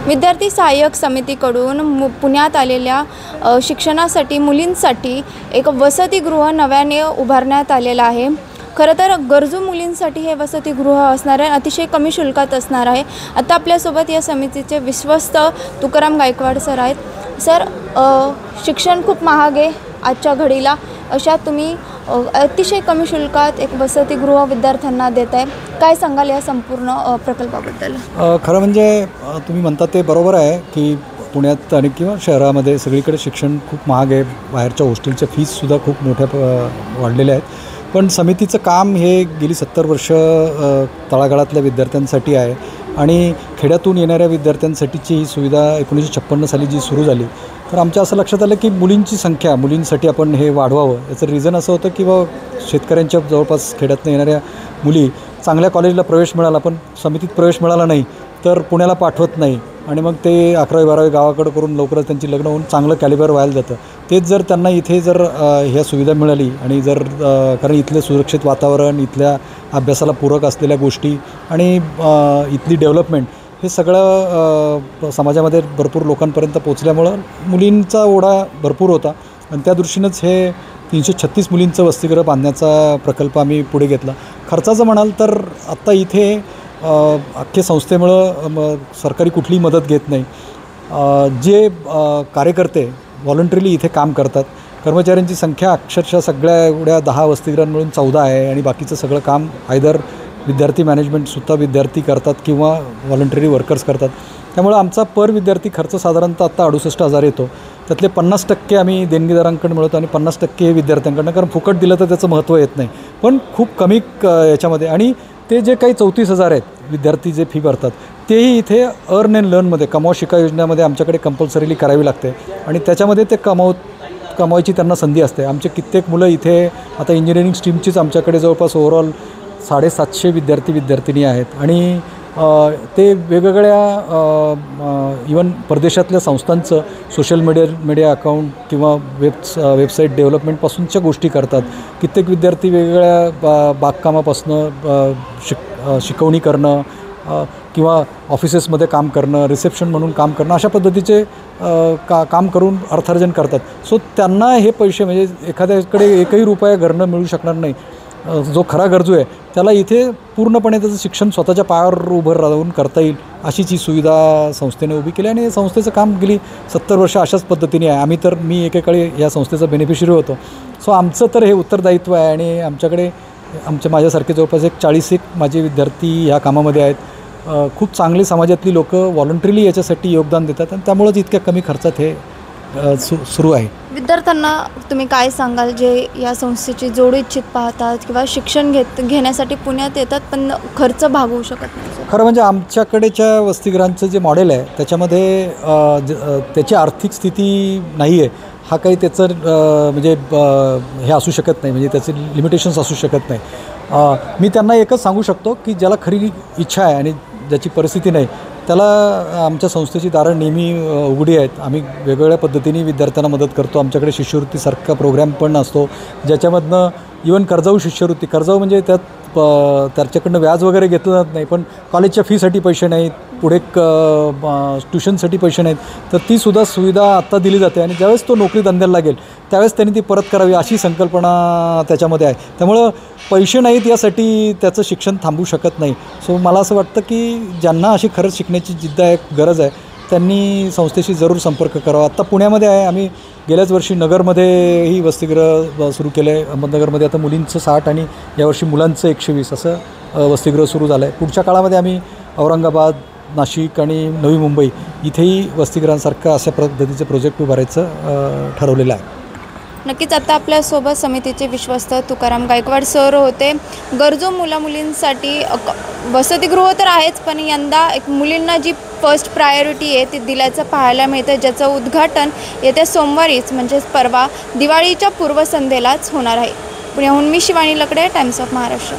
विद्यार्थी सहाय्यक समितीकडून पुण्यात आलेल्या शिक्षणासाठी मुलींसाठी एक वसतिगृह नव्याने उभारण्यात आलेलं आहे। खरं तर गरजू मुलींसाठी हे वसतिगृह असणार आहे, अतिशय कमी शुल्कात असणार आहे। आता आपल्यासोबत या समितीचे विश्वस्त तुकाराम गायकवाड सर आहेत। सर, शिक्षण खूप महाग आहे आजच्या घडीला, अशा तुम्ही अतिशय कमी शुल्कात एक वसतिगृह विद्यार्थ्यांना देत आहे, काय सांगाल या संपूर्ण प्रकल्पाबद्दल? खरं म्हणजे तुम्ही म्हणता ते बरोबर आहे की पुण्यात आणि किंवा शहरामध्ये सगळीकडे शिक्षण खूप महाग आहे। बाहेरच्या हॉस्टेलच्या फीससुद्धा खूप मोठ्या वाढलेल्या आहेत। पण समितीचं काम हे गेली 70 वर्ष तळागाळातल्या विद्यार्थ्यांसाठी आहे आणि खेड्यातून येणाऱ्या विद्यार्थ्यांसाठीची ही सुविधा 1956 साली जी सुरू झाली, तर आमच्या असं लक्षात आलं की मुलींची संख्या, मुलींसाठी आपण हे वाढवावं। याचं रिझन असं होतं की शेतकऱ्यांच्या जवळपास खेड्यातून येणाऱ्या मुली चांगल्या कॉलेजला प्रवेश मिळाला पण समितीत प्रवेश मिळाला नाही तर पुण्याला पाठवत नाही आणि मग ते 11वी 12वी गावाकडे करून लवकरच त्यांची लग्न होऊन चांगलं कॅलिबर व्हायला जातं। तेच जर त्यांना इथे जर ह्या सुविधा मिळाली आणि जर कारण इथले सुरक्षित वातावरण, इथल्या अभ्यासाला पूरक असलेल्या गोष्टी आणि इथली डेव्हलपमेंट हे सगळं समाजामध्ये भरपूर लोकांपर्यंत पोचल्यामुळं मुलींचा ओढा भरपूर होता आणि त्या दृष्टीनंच हे 336 मुलींचं वसतिगृह बांधण्याचा प्रकल्प आम्ही पुढे घेतला। खर्चाचं म्हणाल तर आत्ता इथे अख्ख्या संस्थेमुळं सरकारी कुठलीही मदत घेत नाही। जे कार्यकर्ते व्हॉलंटरीली इथे काम करतात, कर्मचाऱ्यांची संख्या अक्षरशः सगळ्या एवढ्या 10 वसतिगृहां मिळून 14 आहे आणि बाकीचं सगळं काम आयदर विद्यार्थी मॅनेजमेंटसुद्धा विद्यार्थी करतात किंवा व्हॉलंटरी वर्कर्स करतात। त्यामुळे आमचा पर विद्यार्थी खर्च साधारणतः आत्ता 68,000 येतो। त्यातले 50% आम्ही देणगीदारांकडून मिळवतो आणि 50% हे विद्यार्थ्यांकडनं, कारण फुकट दिलं तर त्याचं महत्त्व येत नाही। पण खूप कमी याच्यामध्ये, आणि ते जे काही 34,000 आहेत विद्यार्थी जे फी भरतात तेही इथे अर्न अँड लर्नमध्ये, कमाव शिका योजनेमध्ये आमच्याकडे कंपल्सरीली करावी लागते आणि त्याच्यामध्ये ते कमावायची त्यांना संधी असते। आमचे कित्येक मुलं इथे आता इंजिनिअरिंग स्ट्रीमचीच आमच्याकडे जवळपास ओव्हरऑल 750 विद्यार्थी आहेत आणि ते वेगवेगळ्या इवन परदेशातल्या संस्थांचं सोशल मीडिया अकाउंट किंवा वेबसाईट डेव्हलपमेंटपासूनच्या गोष्टी करतात। कित्येक विद्यार्थी वेगवेगळ्या बागकामापासून शिकवणी करणं किंवा ऑफिसेसमध्ये काम करणं, रिसेप्शन म्हणून काम करणं, अशा पद्धतीचे काम करून अर्थार्जन करतात। सो त्यांना हे पैसे, म्हणजे एखाद्याकडे एकही रुपया घरनं मिळू शकणार नाही, जो खरा गरजू आहे त्याला इथे पूर्णपणे त्याचं शिक्षण स्वतःच्या पायावर उभं राहून करता येईल अशीच ही सुविधा संस्थेने उभी केली आणि संस्थेचं काम गेली 70 वर्ष अशाच पद्धतीने आहे। मी एकेकाळी या संस्थेचा बेनिफिशरी होतो। सो आमचं तर हे उत्तरदायित्व आहे आणि आमच्याकडे माझ्यासारखे जवळपास 40 माझे विद्यार्थी ह्या कामामध्ये आहेत। खूप चांगली समाजातली लोकं व्हॉलंटरीली याच्यासाठी योगदान देतात आणि त्यामुळेच इतक्या कमी खर्चात हे सुरू आहे। विद्यार्थ्यांना तुम्ही काय सांगाल जे या संस्थेची जोड इच्छित पाहतात किंवा शिक्षण घेण्यासाठी पुण्यात येतात पण खर्च भागवू शकत नाही? खरं म्हणजे आमच्याकडेच्या वसतिगृहांचं जे मॉडेल आहे त्याच्यामध्ये त्याची आर्थिक स्थिती नाही आहे, हा काही त्याचं म्हणजे हे असू शकत नाही, म्हणजे त्याचे लिमिटेशन्स असू शकत नाही। मी त्यांना एकच सांगू शकतो की ज्याला खरी इच्छा आहे आणि ज्याची परिस्थिती नाही त्याला आमच्या संस्थेची दारं नेहमी उघडी आहेत। आम्ही वेगवेगळ्या पद्धतीने विद्यार्थ्यांना मदत करतो। आमच्याकडे शिष्यवृत्तीसारखा प्रोग्राम पण असतो ज्याच्यामधनं इवन कर्जाऊ शिष्यवृत्ती, कर्जाऊ म्हणजे त्याच्याकडनं व्याज वगैरे घेतलं जात नाही, पण कॉलेजच्या फीसाठी पैसे नाहीत, पुढे ट्युशनसाठी पैसे नाहीत, तर तीसुद्धा सुविधा आत्ता दिली जाते आणि ज्यावेळेस तो नोकरी धंद्याला लागेल त्यावेळेस त्यांनी ती परत करावी अशी संकल्पना त्याच्यामध्ये आहे। त्यामुळं पैसे नाहीत यासाठी त्याचं शिक्षण थांबू शकत नाही। सो मला असं वाटतं की ज्यांना अशी खरंच शिकण्याची जिद्द आहे, गरज आहे, त्यांनी संस्थेशी जरूर संपर्क करावा। आत्ता पुण्यामध्ये आहे, आम्ही गेल्याच वर्षी नगरमध्येही वसतिगृह सुरू केलं आहे। अहमदनगरमध्ये आता मुलींचं 60 आणि यावर्षी मुलांचं 120 असं वसतिगृह सुरू झालं आहे। पुढच्या काळामध्ये आम्ही औरंगाबाद, नाशिक आणि नवी मुंबई इथेही वसतिगृहांसारखं अशा पद्धतीचे प्रोजेक्ट उभारायचं ठरवलेलं आहे। नक्कीच आता आपल्यासोबत समितीचे विश्वस्त तुकाराम गायकवाड सर होते। गरजू मुलींसाठी वसतिगृह तर आहेच, पण यंदा एक मुलींना जी फर्स्ट प्रायोरिटी आहे ती दिल्याचं पाहायला मिळतं, ज्याचं उद्घाटन येत्या सोमवारीच म्हणजेच परवा दिवाळीच्या पूर्वसंध्येलाच होणार आहे। पुण्याहून मी शिवानी लकडे, टाइम्स ऑफ महाराष्ट्र।